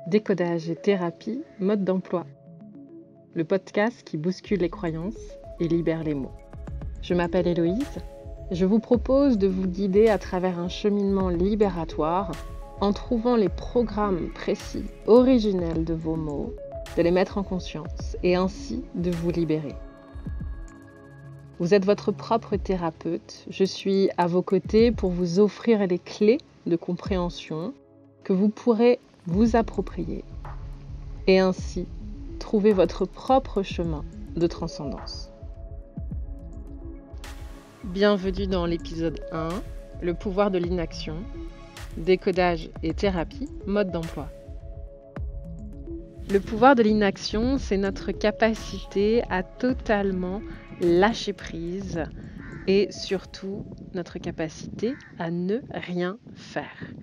Décodage et thérapie, mode d'emploi. Le podcast qui bouscule les croyances et libère les mots. Je m'appelle Héloïse. Je vous propose de vous guider à travers un cheminement libératoire en trouvant les programmes précis, originels de vos mots, de les mettre en conscience et ainsi de vous libérer. Vous êtes votre propre thérapeute. Je suis à vos côtés pour vous offrir les clés de compréhension que vous pourrez vous approprier et ainsi trouver votre propre chemin de transcendance. Bienvenue dans l'épisode 1, le pouvoir de l'inaction, décodage et thérapie, mode d'emploi. Le pouvoir de l'inaction, c'est notre capacité à totalement lâcher prise et surtout notre capacité à ne rien faire,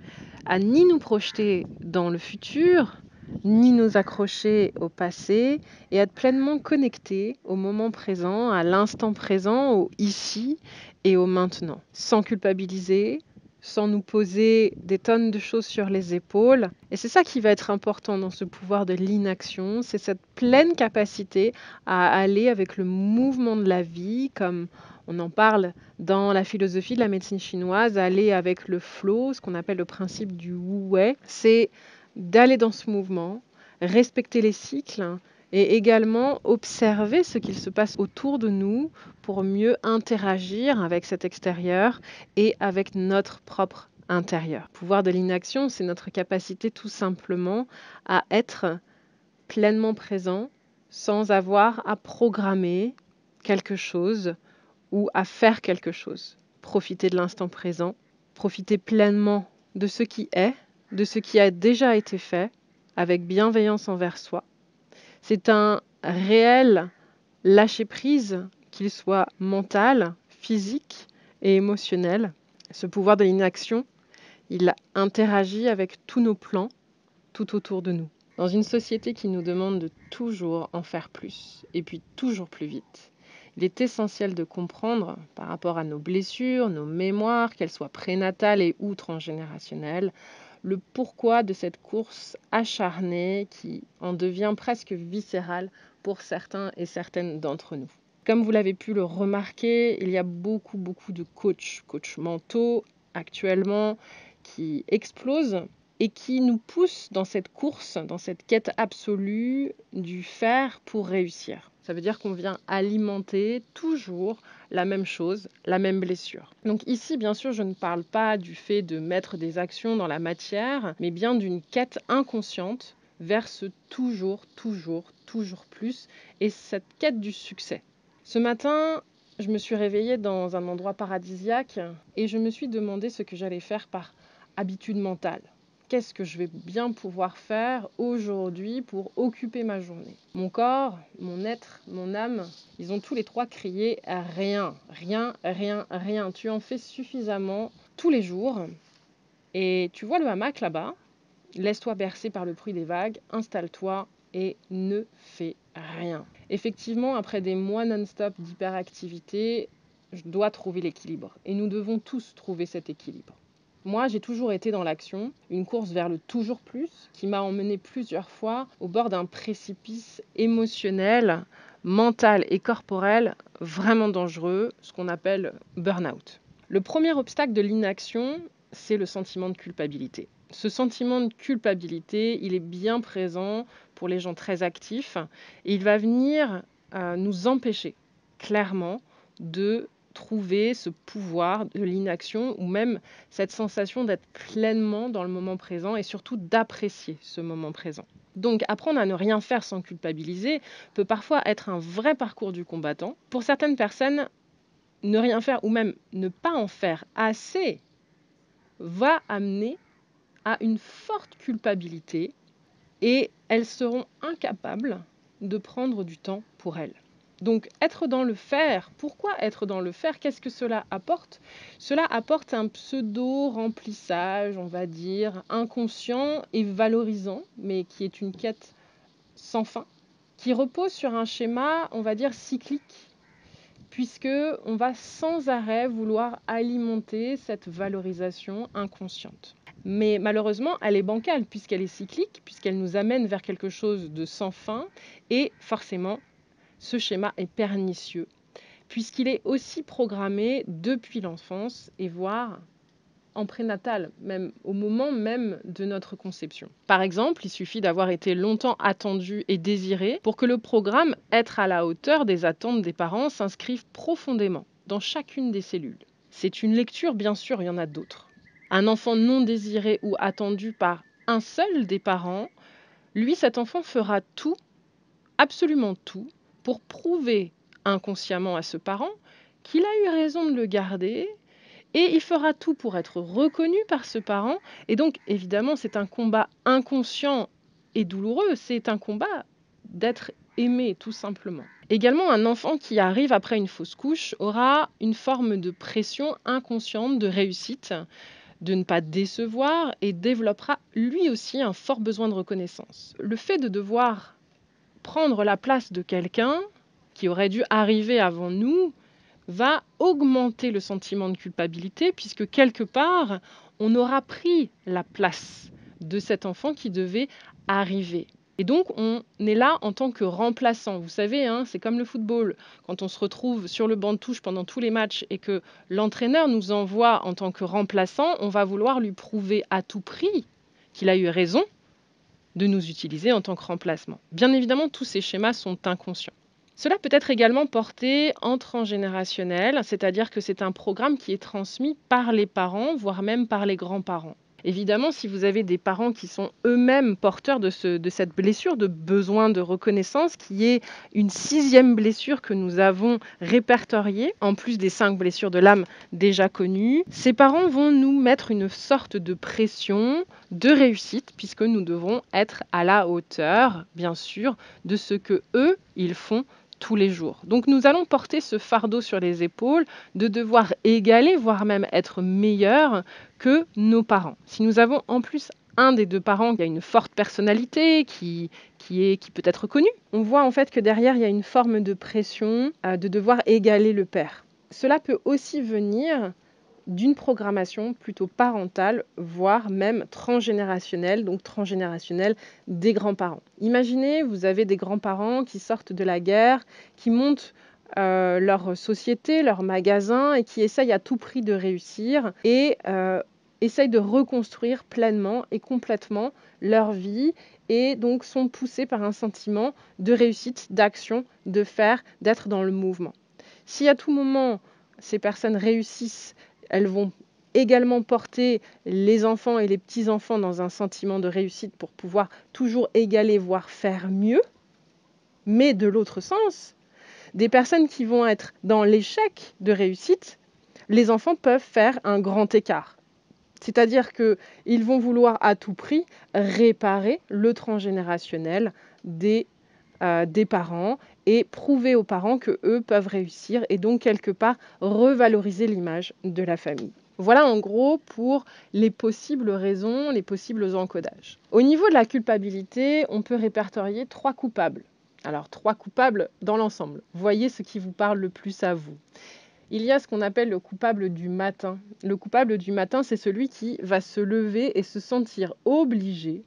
à ni nous projeter dans le futur, ni nous accrocher au passé et être pleinement connectés au moment présent, à l'instant présent, au ici et au maintenant, sans culpabiliser, sans nous poser des tonnes de choses sur les épaules. Et c'est ça qui va être important dans ce pouvoir de l'inaction, c'est cette pleine capacité à aller avec le mouvement de la vie, comme on en parle dans la philosophie de la médecine chinoise, aller avec le flow, ce qu'on appelle le principe du wu-wei, c'est d'aller dans ce mouvement, respecter les cycles et également observer ce qu'il se passe autour de nous pour mieux interagir avec cet extérieur et avec notre propre intérieur. Le pouvoir de l'inaction, c'est notre capacité tout simplement à être pleinement présent sans avoir à programmer quelque chose ou à faire quelque chose. Profiter de l'instant présent, profiter pleinement de ce qui est, de ce qui a déjà été fait, avec bienveillance envers soi. C'est un réel lâcher-prise, qu'il soit mental, physique et émotionnel. Ce pouvoir de l'inaction, il interagit avec tous nos plans, tout autour de nous. Dans une société qui nous demande de toujours en faire plus, et puis toujours plus vite, il est essentiel de comprendre, par rapport à nos blessures, nos mémoires, qu'elles soient prénatales et ou transgénérationnelles, le pourquoi de cette course acharnée qui en devient presque viscérale pour certains et certaines d'entre nous. Comme vous l'avez pu le remarquer, il y a beaucoup de coachs mentaux actuellement qui explosent et qui nous poussent dans cette course, dans cette quête absolue du faire pour réussir. Ça veut dire qu'on vient alimenter toujours la même chose, la même blessure. Donc ici, bien sûr, je ne parle pas du fait de mettre des actions dans la matière, mais bien d'une quête inconsciente vers ce toujours plus et cette quête du succès. Ce matin, je me suis réveillée dans un endroit paradisiaque et je me suis demandé ce que j'allais faire par habitude mentale. Qu'est-ce que je vais bien pouvoir faire aujourd'hui pour occuper ma journée? Mon corps, mon être, mon âme, ils ont tous les trois crié rien. Tu en fais suffisamment tous les jours. Et tu vois le hamac là-bas, laisse-toi bercer par le bruit des vagues, installe-toi et ne fais rien. Effectivement, après des mois non-stop d'hyperactivité, je dois trouver l'équilibre. Et nous devons tous trouver cet équilibre. Moi, j'ai toujours été dans l'action, une course vers le toujours plus qui m'a emmenée plusieurs fois au bord d'un précipice émotionnel, mental et corporel vraiment dangereux, ce qu'on appelle burn-out. Le premier obstacle de l'inaction, c'est le sentiment de culpabilité. Ce sentiment de culpabilité, il est bien présent pour les gens très actifs et il va venir nous empêcher clairement de trouver ce pouvoir de l'inaction ou même cette sensation d'être pleinement dans le moment présent et surtout d'apprécier ce moment présent. Donc apprendre à ne rien faire sans culpabiliser peut parfois être un vrai parcours du combattant. Pour certaines personnes, ne rien faire ou même ne pas en faire assez va amener à une forte culpabilité et elles seront incapables de prendre du temps pour elles. Donc être dans le faire, pourquoi être dans le faire? Qu'est-ce que cela apporte? Cela apporte un pseudo-remplissage, on va dire, inconscient et valorisant, mais qui est une quête sans fin, qui repose sur un schéma, on va dire, cyclique, puisque on va sans arrêt vouloir alimenter cette valorisation inconsciente. Mais malheureusement, elle est bancale puisqu'elle est cyclique, puisqu'elle nous amène vers quelque chose de sans fin. Et forcément, ce schéma est pernicieux puisqu'il est aussi programmé depuis l'enfance et voire en prénatal, même au moment même de notre conception. Par exemple, il suffit d'avoir été longtemps attendu et désiré pour que le programme être à la hauteur des attentes des parents s'inscrive profondément dans chacune des cellules. C'est une lecture, bien sûr, il y en a d'autres. Un enfant non désiré ou attendu par un seul des parents, lui, cet enfant fera tout, absolument tout, pour prouver inconsciemment à ce parent qu'il a eu raison de le garder. Et il fera tout pour être reconnu par ce parent. Et donc, évidemment, c'est un combat inconscient et douloureux. C'est un combat d'être aimé, tout simplement. Également, un enfant qui arrive après une fausse couche aura une forme de pression inconsciente de réussite, de ne pas décevoir et développera lui aussi un fort besoin de reconnaissance. Le fait de devoir prendre la place de quelqu'un qui aurait dû arriver avant nous va augmenter le sentiment de culpabilité puisque quelque part, on aura pris la place de cet enfant qui devait arriver. Et donc, on est là en tant que remplaçant. Vous savez, hein, c'est comme le football. Quand on se retrouve sur le banc de touche pendant tous les matchs et que l'entraîneur nous envoie en tant que remplaçant, on va vouloir lui prouver à tout prix qu'il a eu raison de nous utiliser en tant que remplacement. Bien évidemment, tous ces schémas sont inconscients. Cela peut être également porté en transgénérationnel, c'est-à-dire que c'est un programme qui est transmis par les parents, voire même par les grands-parents. Évidemment, si vous avez des parents qui sont eux-mêmes porteurs de cette blessure, de besoin de reconnaissance, qui est une 6e blessure que nous avons répertoriée, en plus des 5 blessures de l'âme déjà connues, ces parents vont nous mettre une sorte de pression de réussite, puisque nous devrons être à la hauteur, bien sûr, de ce que eux, ils font tous les jours. Donc nous allons porter ce fardeau sur les épaules de devoir égaler, voire même être meilleur que nos parents. Si nous avons en plus un des 2 parents qui a une forte personnalité, qui peut être connu, on voit en fait que derrière il y a une forme de pression de devoir égaler le père. Cela peut aussi venir d'une programmation plutôt parentale, voire même transgénérationnelle, donc transgénérationnelle des grands-parents. Imaginez, vous avez des grands-parents qui sortent de la guerre, qui montent leur société, leur magasin et qui essayent à tout prix de réussir et essayent de reconstruire pleinement et complètement leur vie et donc sont poussés par un sentiment de réussite, d'action, de faire, d'être dans le mouvement. Si à tout moment ces personnes réussissent, elles vont également porter les enfants et les petits-enfants dans un sentiment de réussite pour pouvoir toujours égaler, voire faire mieux. Mais de l'autre sens, des personnes qui vont être dans l'échec de réussite, les enfants peuvent faire un grand écart. C'est-à-dire qu'ils vont vouloir à tout prix réparer le transgénérationnel des parents et prouver aux parents qu'eux peuvent réussir et donc quelque part revaloriser l'image de la famille. Voilà en gros pour les possibles raisons, les possibles encodages. Au niveau de la culpabilité, on peut répertorier 3 coupables. Alors 3 coupables dans l'ensemble. Voyez ce qui vous parle le plus à vous. Il y a ce qu'on appelle le coupable du matin. Le coupable du matin, c'est celui qui va se lever et se sentir obligé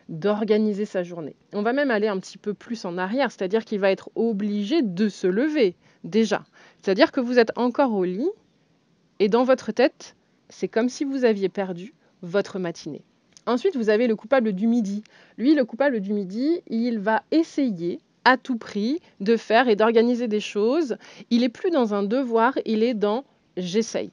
d'organiser sa journée. On va même aller un petit peu plus en arrière, c'est-à-dire qu'il va être obligé de se lever déjà. C'est-à-dire que vous êtes encore au lit et dans votre tête, c'est comme si vous aviez perdu votre matinée. Ensuite, vous avez le coupable du midi. Lui, le coupable du midi, il va essayer à tout prix de faire et d'organiser des choses. Il n'est plus dans un devoir, il est dans « j'essaye ».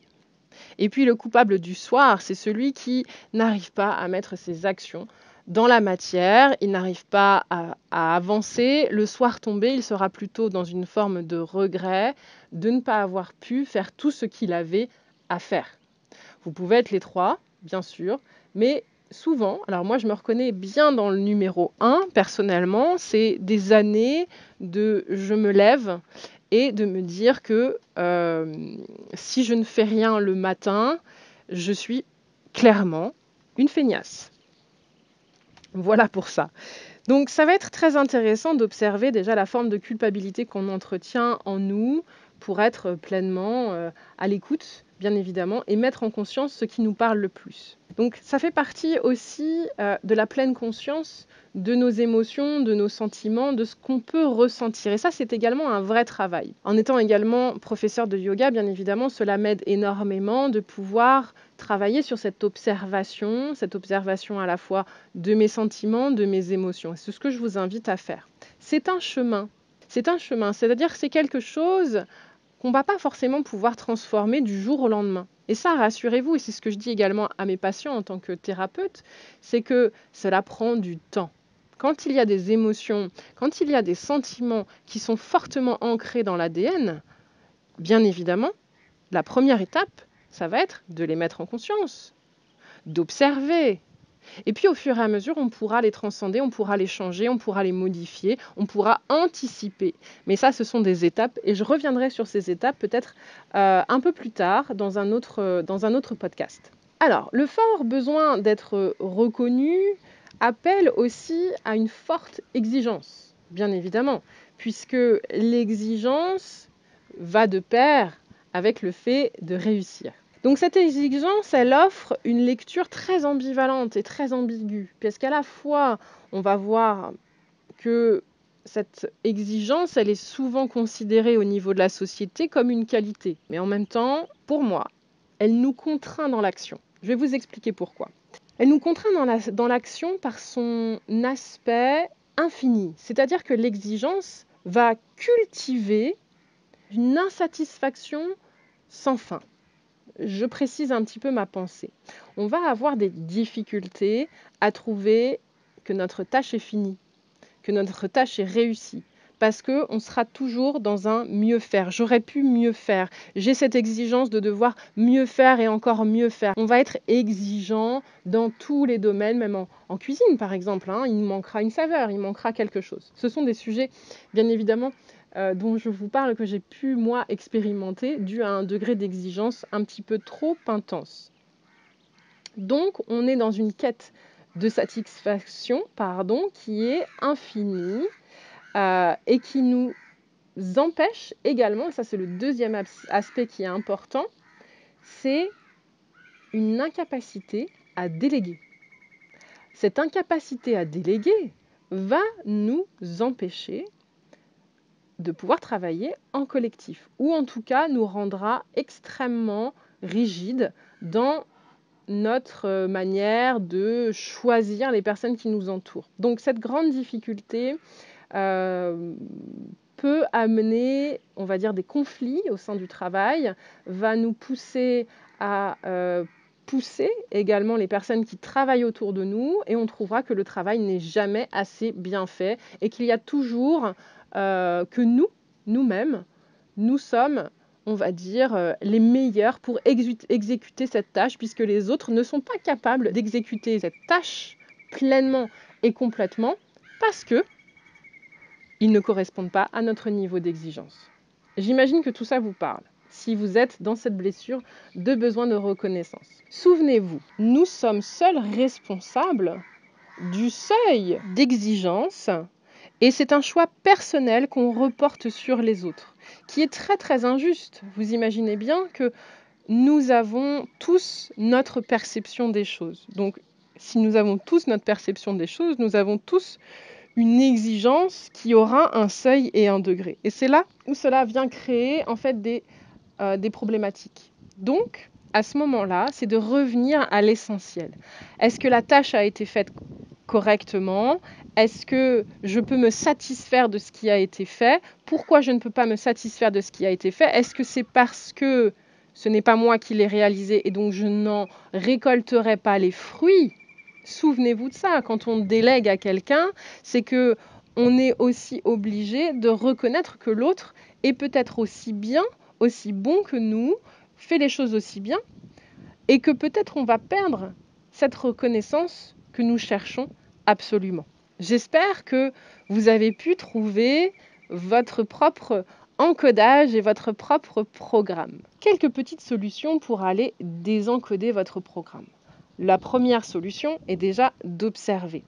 Et puis le coupable du soir, c'est celui qui n'arrive pas à mettre ses actions dans la matière, il n'arrive pas à avancer. Le soir tombé, il sera plutôt dans une forme de regret de ne pas avoir pu faire tout ce qu'il avait à faire. Vous pouvez être les 3, bien sûr, mais souvent, alors moi je me reconnais bien dans le numéro 1, personnellement, c'est des années de je me lève et de me dire que si je ne fais rien le matin, je suis clairement une feignasse. Voilà pour ça. Donc ça va être très intéressant d'observer déjà la forme de culpabilité qu'on entretient en nous pour être pleinement à l'écoute bien évidemment, et mettre en conscience ce qui nous parle le plus. Donc ça fait partie aussi de la pleine conscience de nos émotions, de nos sentiments, de ce qu'on peut ressentir. Et ça, c'est également un vrai travail. En étant également professeur de yoga, bien évidemment, cela m'aide énormément de pouvoir travailler sur cette observation à la fois de mes sentiments, de mes émotions. C'est ce que je vous invite à faire. C'est un chemin. C'est-à-dire que c'est quelque chose qu'on ne va pas forcément pouvoir transformer du jour au lendemain. Et ça, rassurez-vous, et c'est ce que je dis également à mes patients en tant que thérapeute, c'est que cela prend du temps. Quand il y a des émotions, quand il y a des sentiments qui sont fortement ancrés dans l'ADN, bien évidemment, la première étape, ça va être de les mettre en conscience, d'observer. Et puis au fur et à mesure, on pourra les transcender, on pourra les changer, on pourra les modifier, on pourra anticiper. Mais ça, ce sont des étapes et je reviendrai sur ces étapes peut-être un peu plus tard dans un autre podcast. Alors, le fort besoin d'être reconnu appelle aussi à une forte exigence, bien évidemment, puisque l'exigence va de pair avec le fait de réussir. Donc cette exigence, elle offre une lecture très ambivalente et très ambiguë, parce qu'à la fois, on va voir que cette exigence, elle est souvent considérée au niveau de la société comme une qualité. Mais en même temps, pour moi, elle nous contraint dans l'action. Je vais vous expliquer pourquoi. Elle nous contraint dans l'action par son aspect infini. C'est-à-dire que l'exigence va cultiver une insatisfaction sans fin. Je précise un petit peu ma pensée. On va avoir des difficultés à trouver que notre tâche est finie, que notre tâche est réussie, parce qu'on sera toujours dans un mieux faire. J'aurais pu mieux faire. J'ai cette exigence de devoir mieux faire et encore mieux faire. On va être exigeant dans tous les domaines, même en cuisine par exemple. Il manquera une saveur, il manquera quelque chose. Ce sont des sujets, bien évidemment, dont je vous parle, que j'ai pu, moi, expérimenter, dû à un degré d'exigence un petit peu trop intense. Donc, on est dans une quête de satisfaction, qui est infinie et qui nous empêche également, et ça c'est le deuxième aspect qui est important, c'est une incapacité à déléguer. Cette incapacité à déléguer va nous empêcher de pouvoir travailler en collectif, ou en tout cas nous rendra extrêmement rigides dans notre manière de choisir les personnes qui nous entourent. Donc cette grande difficulté peut amener, on va dire, des conflits au sein du travail, va nous pousser à pousser également les personnes qui travaillent autour de nous, et on trouvera que le travail n'est jamais assez bien fait et qu'il y a toujours que nous-mêmes, nous sommes, on va dire, les meilleurs pour exécuter cette tâche, puisque les autres ne sont pas capables d'exécuter cette tâche pleinement et complètement, parce que ils ne correspondent pas à notre niveau d'exigence. J'imagine que tout ça vous parle, si vous êtes dans cette blessure de besoin de reconnaissance. Souvenez-vous, nous sommes seuls responsables du seuil d'exigence, et c'est un choix personnel qu'on reporte sur les autres, qui est très très injuste. Vous imaginez bien que nous avons tous notre perception des choses. Donc, si nous avons tous notre perception des choses, nous avons tous une exigence qui aura un seuil et un degré. Et c'est là où cela vient créer en fait des problématiques. Donc, à ce moment-là, c'est de revenir à l'essentiel. Est-ce que la tâche a été faite correctement? Est-ce que je peux me satisfaire de ce qui a été fait? Pourquoi je ne peux pas me satisfaire de ce qui a été fait? Est-ce que c'est parce que ce n'est pas moi qui l'ai réalisé et donc je n'en récolterai pas les fruits? Souvenez-vous de ça, quand on délègue à quelqu'un, c'est que on est aussi obligé de reconnaître que l'autre est peut-être aussi bien, aussi bon que nous, fait les choses aussi bien, et que peut-être on va perdre cette reconnaissance que nous cherchons absolument. J'espère que vous avez pu trouver votre propre encodage et votre propre programme. Quelques petites solutions pour aller désencoder votre programme. La première solution est déjà d'observer,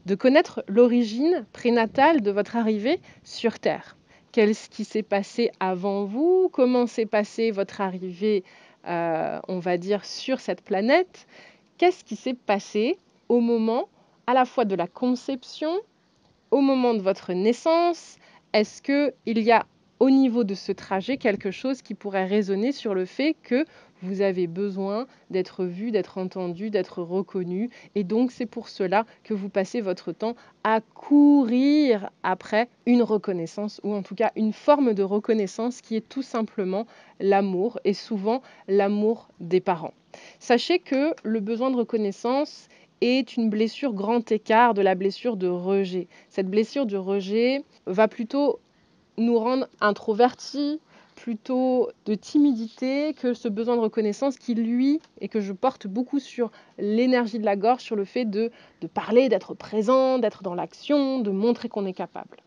de connaître l'origine prénatale de votre arrivée sur Terre. Qu'est-ce qui s'est passé avant vous? Comment s'est passée votre arrivée on va dire, sur cette planète, qu'est-ce qui s'est passé au moment à la fois de la conception, au moment de votre naissance? Est-ce qu'il y a au niveau de ce trajet quelque chose qui pourrait résonner sur le fait que vous avez besoin d'être vu, d'être entendu, d'être reconnu, et donc c'est pour cela que vous passez votre temps à courir après une reconnaissance, ou en tout cas une forme de reconnaissance qui est tout simplement l'amour, et souvent l'amour des parents. Sachez que le besoin de reconnaissance est une blessure grand écart de la blessure de rejet. Cette blessure de rejet va plutôt nous rendre introvertis, plutôt de timidité, que ce besoin de reconnaissance qui, lui, et que je porte beaucoup sur l'énergie de la gorge, sur le fait de parler, d'être présent, d'être dans l'action, de montrer qu'on est capable.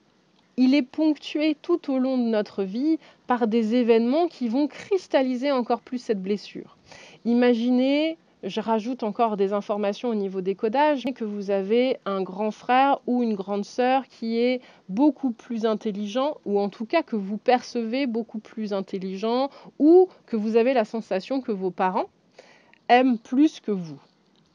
Il est ponctué tout au long de notre vie par des événements qui vont cristalliser encore plus cette blessure. Imaginez, je rajoute encore des informations au niveau des codages, que vous avez un grand frère ou une grande sœur qui est beaucoup plus intelligent, ou en tout cas que vous percevez beaucoup plus intelligent, ou que vous avez la sensation que vos parents aiment plus que vous.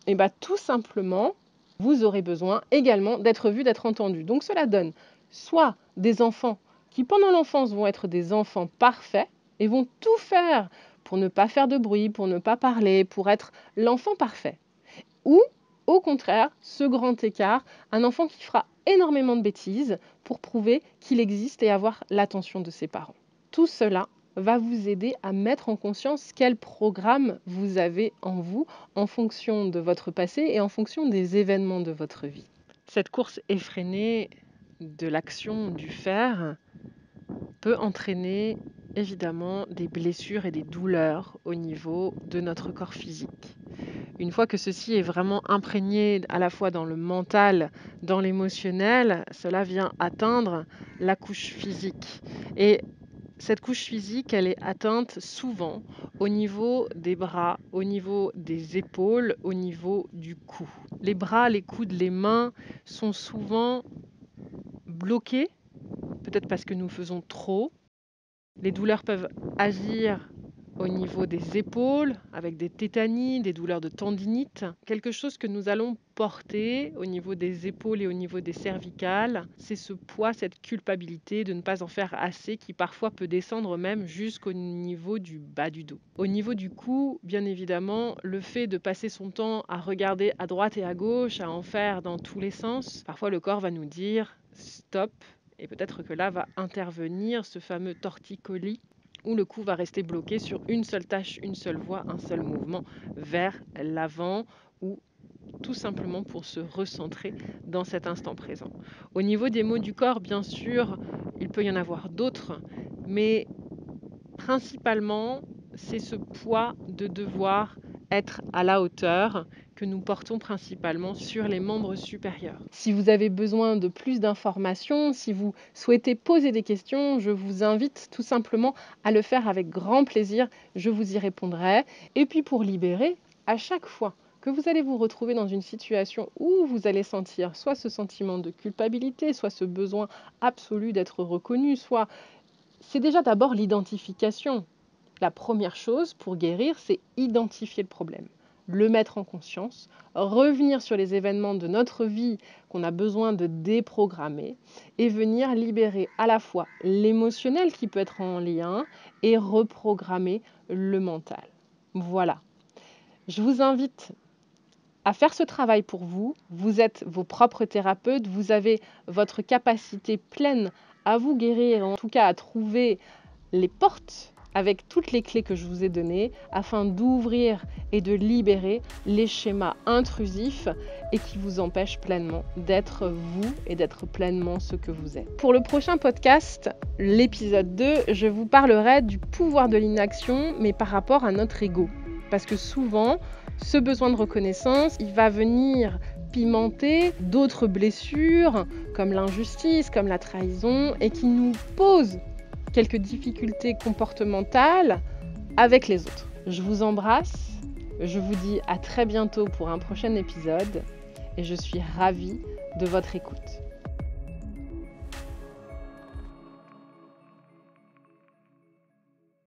Et bien tout simplement, vous aurez besoin également d'être vu, d'être entendu. Donc cela donne soit des enfants qui pendant l'enfance vont être des enfants parfaits et vont tout faire pour ne pas faire de bruit, pour ne pas parler, pour être l'enfant parfait. Ou au contraire, ce grand écart, un enfant qui fera énormément de bêtises pour prouver qu'il existe et avoir l'attention de ses parents. Tout cela va vous aider à mettre en conscience quel programme vous avez en vous en fonction de votre passé et en fonction des événements de votre vie. Cette course effrénée de l'action, du faire, peut entraîner évidemment des blessures et des douleurs au niveau de notre corps physique. Une fois que ceci est vraiment imprégné à la fois dans le mental, dans l'émotionnel, cela vient atteindre la couche physique. Et cette couche physique, elle est atteinte souvent au niveau des bras, au niveau des épaules, au niveau du cou. Les bras, les coudes, les mains sont souvent bloqués, peut-être parce que nous faisons trop. Les douleurs peuvent agir au niveau des épaules, avec des tétanies, des douleurs de tendinite. Quelque chose que nous allons porter au niveau des épaules et au niveau des cervicales, c'est ce poids, cette culpabilité de ne pas en faire assez qui parfois peut descendre même jusqu'au niveau du bas du dos. Au niveau du cou, bien évidemment, le fait de passer son temps à regarder à droite et à gauche, à en faire dans tous les sens, parfois le corps va nous dire stop. Et peut-être que là va intervenir ce fameux torticolis où le cou va rester bloqué sur une seule tâche, une seule voie, un seul mouvement vers l'avant ou tout simplement pour se recentrer dans cet instant présent. Au niveau des maux du corps, bien sûr, il peut y en avoir d'autres, mais principalement, c'est ce poids de devoir être à la hauteur que nous portons principalement sur les membres supérieurs. Si vous avez besoin de plus d'informations, si vous souhaitez poser des questions, je vous invite tout simplement à le faire avec grand plaisir, je vous y répondrai. Et puis pour libérer, à chaque fois que vous allez vous retrouver dans une situation où vous allez sentir soit ce sentiment de culpabilité, soit ce besoin absolu d'être reconnu, soit c'est déjà d'abord l'identification. La première chose pour guérir, c'est identifier le problème, le mettre en conscience, revenir sur les événements de notre vie qu'on a besoin de déprogrammer et venir libérer à la fois l'émotionnel qui peut être en lien et reprogrammer le mental. Voilà. Je vous invite à faire ce travail pour vous. Vous êtes vos propres thérapeutes, vous avez votre capacité pleine à vous guérir, en tout cas à trouver les portes avec toutes les clés que je vous ai données afin d'ouvrir et de libérer les schémas intrusifs et qui vous empêchent pleinement d'être vous et d'être pleinement ce que vous êtes. Pour le prochain podcast, l'épisode 2, je vous parlerai du pouvoir de l'inaction, mais par rapport à notre ego. Parce que souvent, ce besoin de reconnaissance, il va venir pimenter d'autres blessures comme l'injustice, comme la trahison et qui nous posent quelques difficultés comportementales avec les autres. Je vous embrasse, je vous dis à très bientôt pour un prochain épisode et je suis ravie de votre écoute.